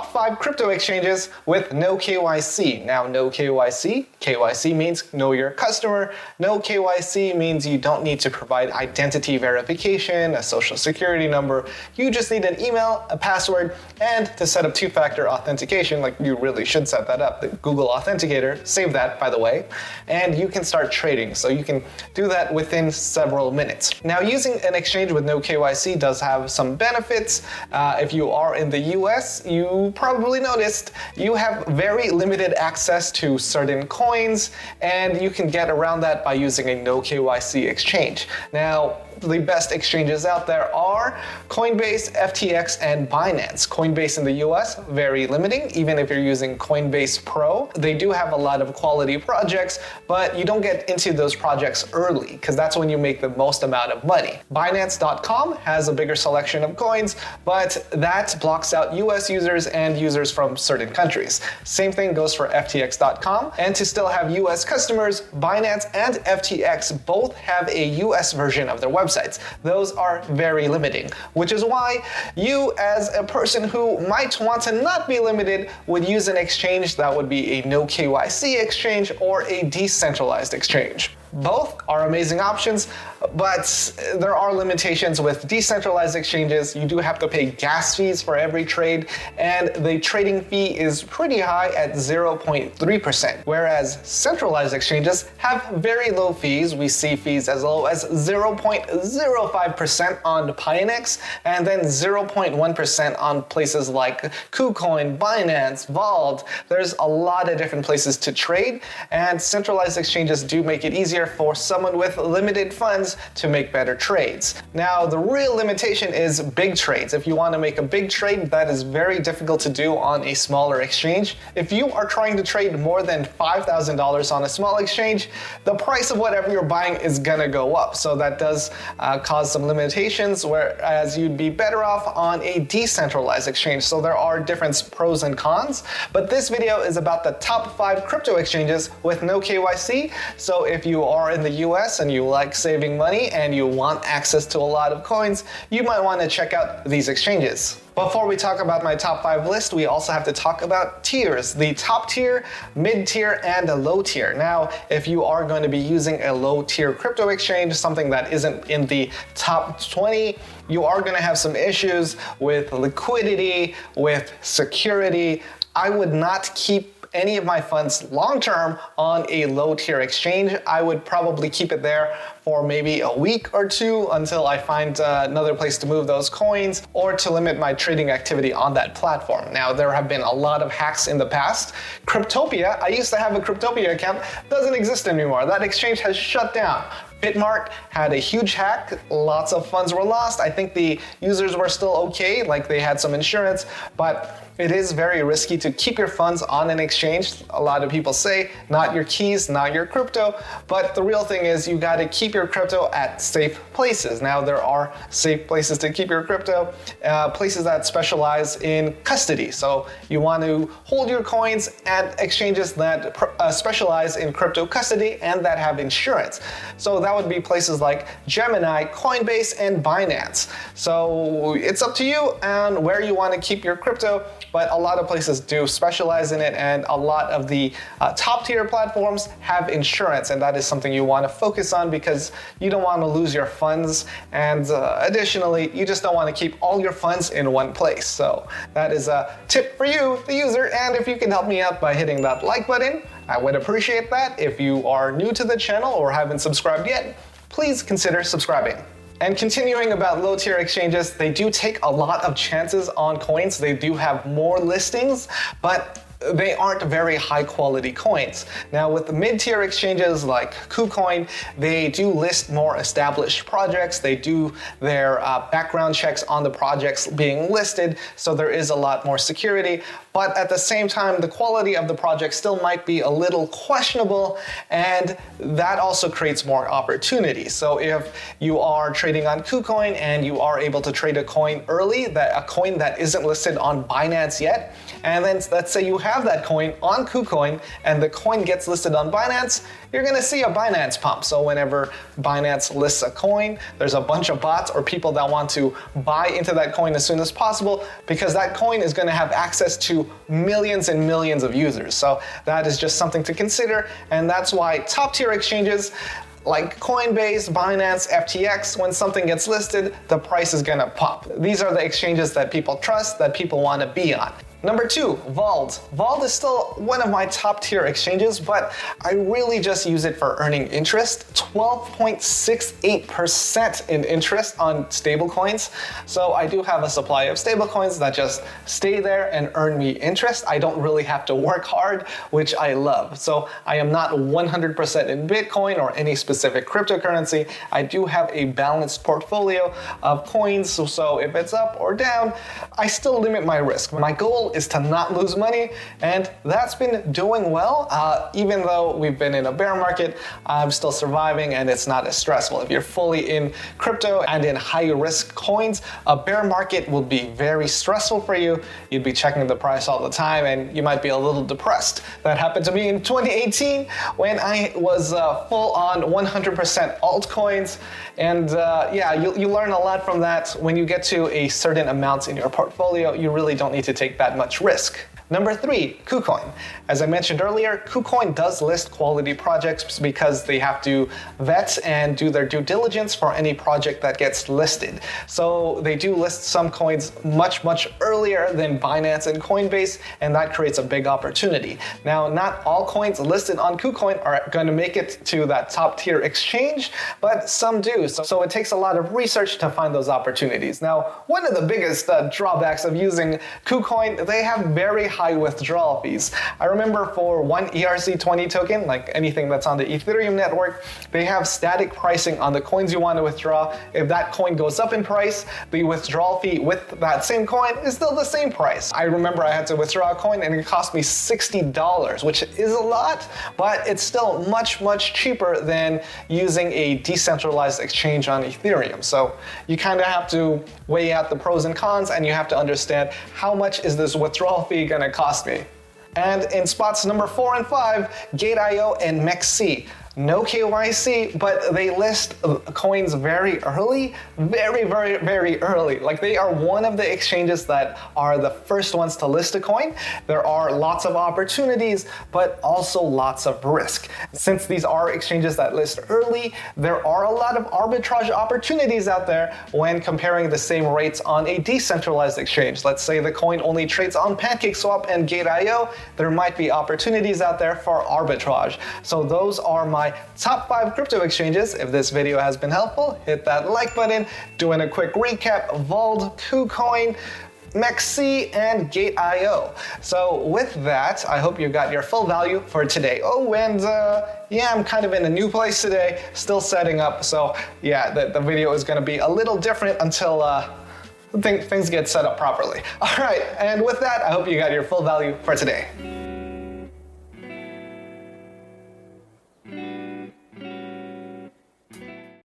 top 5 crypto exchanges with no KYC. Now, no KYC, KYC means know your customer. No KYC means you don't need to provide identity verification, a social security number. You just need an email, a password, and to set up two-factor authentication, like you really should set that up, the Google Authenticator, save that by the way, and you can start trading. So you can do that within several minutes. Now, using an exchange with no KYC does have some benefits. If you are in the US, you probably noticed you have very limited access to certain coins, and you can get around that by using a no KYC exchange. Now, the best exchanges out there are Coinbase, FTX, and Binance. Coinbase in the US, very limiting, even if you're using Coinbase Pro. They do have a lot of quality projects, but you don't get into those projects early, because that's when you make the most amount of money. Binance.com has a bigger selection of coins, but that blocks out US users and users from certain countries. Same thing goes for FTX.com. And to still have US customers, Binance and FTX both have a US version of their websites. Those are very limiting, which is why you, as a person who might want to not be limited, would use an exchange that would be a no KYC exchange or a decentralized exchange. Both are amazing options, but there are limitations with decentralized exchanges. You do have to pay gas fees for every trade, and the trading fee is pretty high at 0.3%, whereas centralized exchanges have very low fees. We see fees as low as 0.05% on Pionex, and then 0.1% on places like KuCoin, Binance, Vault. There's a lot of different places to trade, and centralized exchanges do make it easier for someone with limited funds to make better trades. Now, the real limitation is big trades. If you want to make a big trade, that is very difficult to do on a smaller exchange. If you are trying to trade more than $5,000 on a small exchange, the price of whatever you're buying is gonna go up. So that does cause some limitations, whereas you'd be better off on a decentralized exchange. So there are different pros and cons, but this video is about the top 5 crypto exchanges with no KYC. So if you are in the US and you like saving money and you want access to a lot of coins, you might want to check out these exchanges. Before we talk about my top 5 list, we also have to talk about tiers. The top tier, mid tier, and a low tier. Now, if you are going to be using a low tier crypto exchange, something that isn't in the top 20, you are going to have some issues with liquidity, with security. I would not keep any of my funds long-term on a low-tier exchange. I would probably keep it there for maybe a week or two until I find another place to move those coins or to limit my trading activity on that platform. Now, there have been a lot of hacks in the past. Cryptopia, I used to have a Cryptopia account, doesn't exist anymore. That exchange has shut down. Bitmart had a huge hack, lots of funds were lost. I think the users were still okay, like they had some insurance, but it is very risky to keep your funds on an exchange. A lot of people say, not your keys, not your crypto, but the real thing is you gotta keep your crypto at safe places. Now, there are safe places to keep your crypto, places that specialize in custody. So you want to hold your coins at exchanges that specialize in crypto custody and that have insurance. So that would be places like Gemini, Coinbase, and Binance. So it's up to you on where you want to keep your crypto, but a lot of places do specialize in it, and a lot of the top tier platforms have insurance, and that is something you want to focus on because you don't want to lose your funds, and additionally, you just don't want to keep all your funds in one place. So that is a tip for you, the user, and if you can help me out by hitting that like button, I would appreciate that. If you are new to the channel or haven't subscribed yet, please consider subscribing. And continuing about low tier exchanges, they do take a lot of chances on coins. They do have more listings, but they aren't very high quality coins. Now, with the mid-tier exchanges like KuCoin, they do list more established projects. They do their background checks on the projects being listed, so there is a lot more security. But at the same time, the quality of the project still might be a little questionable, and that also creates more opportunities. So if you are trading on KuCoin and you are able to trade a coin early, a coin that isn't listed on Binance yet, and then let's say you have have that coin on KuCoin and the coin gets listed on Binance, you're gonna see a Binance pump. So whenever Binance lists a coin, there's a bunch of bots or people that want to buy into that coin as soon as possible, because that coin is gonna have access to millions and millions of users. So that is just something to consider, and that's why top tier exchanges like Coinbase, Binance, FTX, when something gets listed, the price is gonna pop. These are the exchanges that people trust, that people wanna be on. Number 2, Vault. Vault is still one of my top tier exchanges, but I really just use it for earning interest. 12.68% in interest on stablecoins. So I do have a supply of stablecoins that just stay there and earn me interest. I don't really have to work hard, which I love. So I am not 100% in Bitcoin or any specific cryptocurrency. I do have a balanced portfolio of coins, so if it's up or down, I still limit my risk. My goal is to not lose money, and that's been doing well. Even though we've been in a bear market, I'm still surviving and it's not as stressful. If you're fully in crypto and in high risk coins, a bear market will be very stressful for you. You'd be checking the price all the time and you might be a little depressed. That happened to me in 2018 when I was full on 100% altcoins. And yeah, you learn a lot from that. When you get to a certain amount in your portfolio, you really don't need to take that much risk. Number 3, KuCoin. As I mentioned earlier, KuCoin does list quality projects because they have to vet and do their due diligence for any project that gets listed. So they do list some coins much earlier than Binance and Coinbase, and that creates a big opportunity. Now, not all coins listed on KuCoin are going to make it to that top tier exchange, but some do. So it takes a lot of research to find those opportunities. Now, one of the biggest drawbacks of using KuCoin, they have very high withdrawal fees. I remember for one ERC20 token, like anything that's on the Ethereum network, they have static pricing on the coins you want to withdraw. If that coin goes up in price, the withdrawal fee with that same coin is still the same price. I remember I had to withdraw a coin and it cost me $60, which is a lot, but it's still much cheaper than using a decentralized exchange on Ethereum. So you kind of have to weigh out the pros and cons, and you have to understand how much is this withdrawal fee going to cost me. And in spots number 4 and 5, Gate.io and MEXC. No KYC, but they list coins very early, very early. Like, they are one of the exchanges that are the first ones to list a coin. There are lots of opportunities, but also lots of risk. Since these are exchanges that list early, there are a lot of arbitrage opportunities out there when comparing the same rates on a decentralized exchange. Let's say the coin only trades on PancakeSwap and Gate.io, there might be opportunities out there for arbitrage. So those are my top 5 crypto exchanges. If this video has been helpful, hit that like button. Doing a quick recap: Vault, KuCoin, MEXC, and Gate.io. So with that, I hope you got your full value for today. Oh, and yeah, I'm kind of in a new place today, still setting up. So yeah, the video is going to be a little different until things get set up properly. All right, and with that, I hope you got your full value for today.